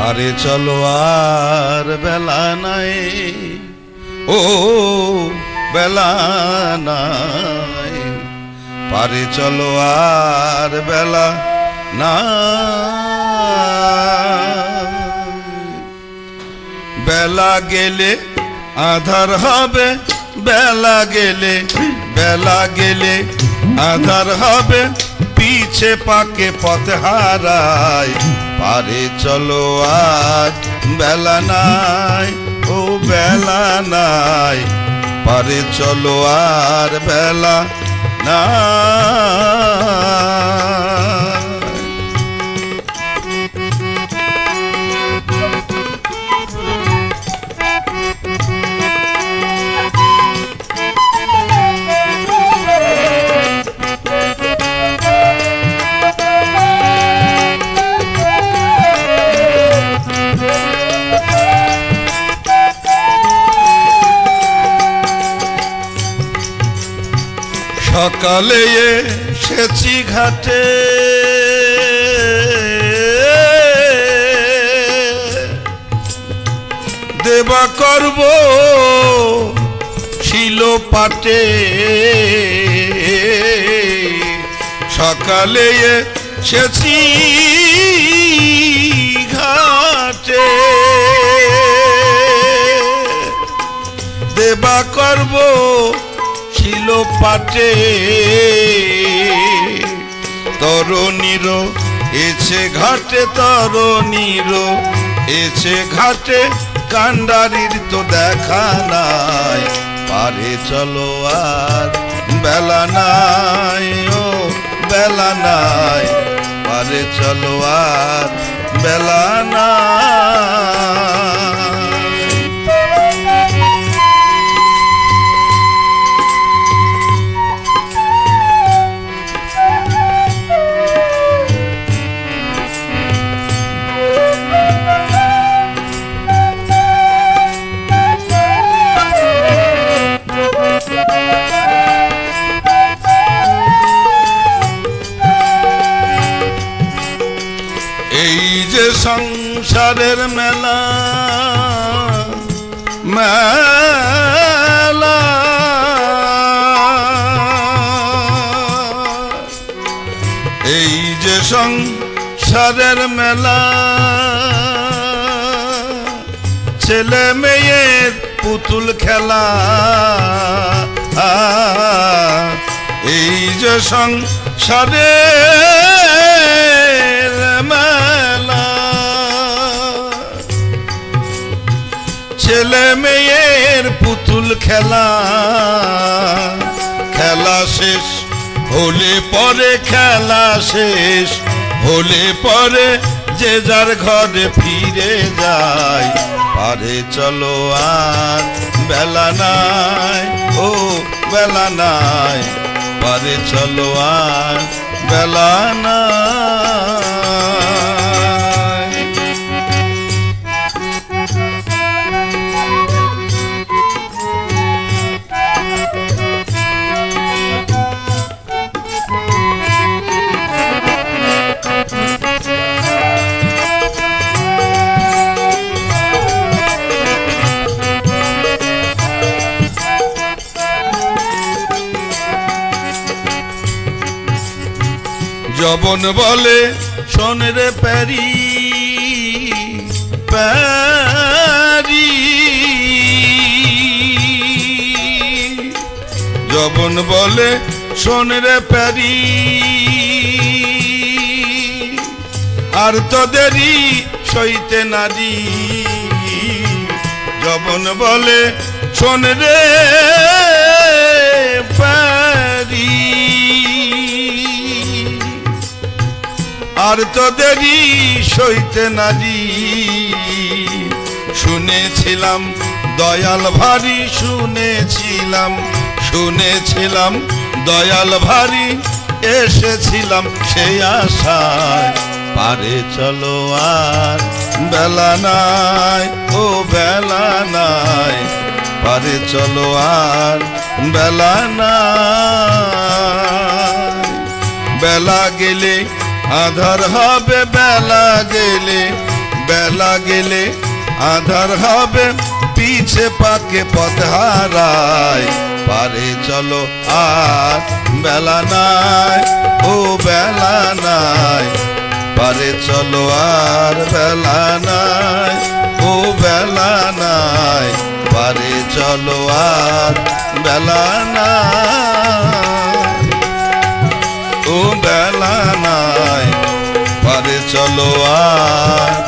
পারে চলো আর বেলা নাই, ও বেলা নাই, পারে চলো আর বেলা নাই। বেলা গেলে আধার হবে, বেলা গেলে আধার হবে, পিছে পাকে পথ হারায়। পারে চলো আর বেলা নাই, ও বেলা নাই, পারে চলো আর বেলা নাই। সকালে এসেছি ঘাটে, দেবা করব শিল পাটে। সকালে এসেছি ঘাটে, দেবা করব শিল পাটে। তরুণীর এছে ঘাটে, তরুণীর এছে ঘাটে, কান্ডারির তো দেখা নাই। পারে চলো আর বেলা নাই, ও বেলা নাই, পারে চলো আর বেলা নাই। এই যে সংসারের মেলা মেলা, এই যে সংসারের মেলা, ছেলে মেয়ের পুতুল খেলা। এই যে সংসারের মেলা, ছেলে মেয়ের পুতুল খেলা। খেলা শেষ হলে পরে, খেলা শেষ হলে পরে, যে যার ঘরে ফিরে যায়। পারে চলো আর বেলা নাই, ও বেলা নাই, পারে চলো আর বেলা নাই। যবন বলে শোন রে প্যারি প্যারি, যবন বলে শোন রে প্যারি, আর তোদেরই সইতে নারী। যবন বলে শোন রে প্যারি, আর তোদেরই সইতে নারী। শুনেছিলাম দয়াল ভারী, শুনেছিলাম দয়াল ভারী, এসেছিলাম সেই আশায়। পারে চলো আর বেলা নাই, ও বেলা নাই, পারে চলো আর বেলা নাই। বেলা গেলে আধার হবে, বেলা গেলে বেলা গেলে আধার হবে পিছে পাকে পথ হারায় পারে চলো আর বেলা নাই ও বেলা নাই পারে চলো আর বেলা নাই ও বেলা নাই পারে চলো আর বেলা নাই ও বেলা নাই পারে চলো আর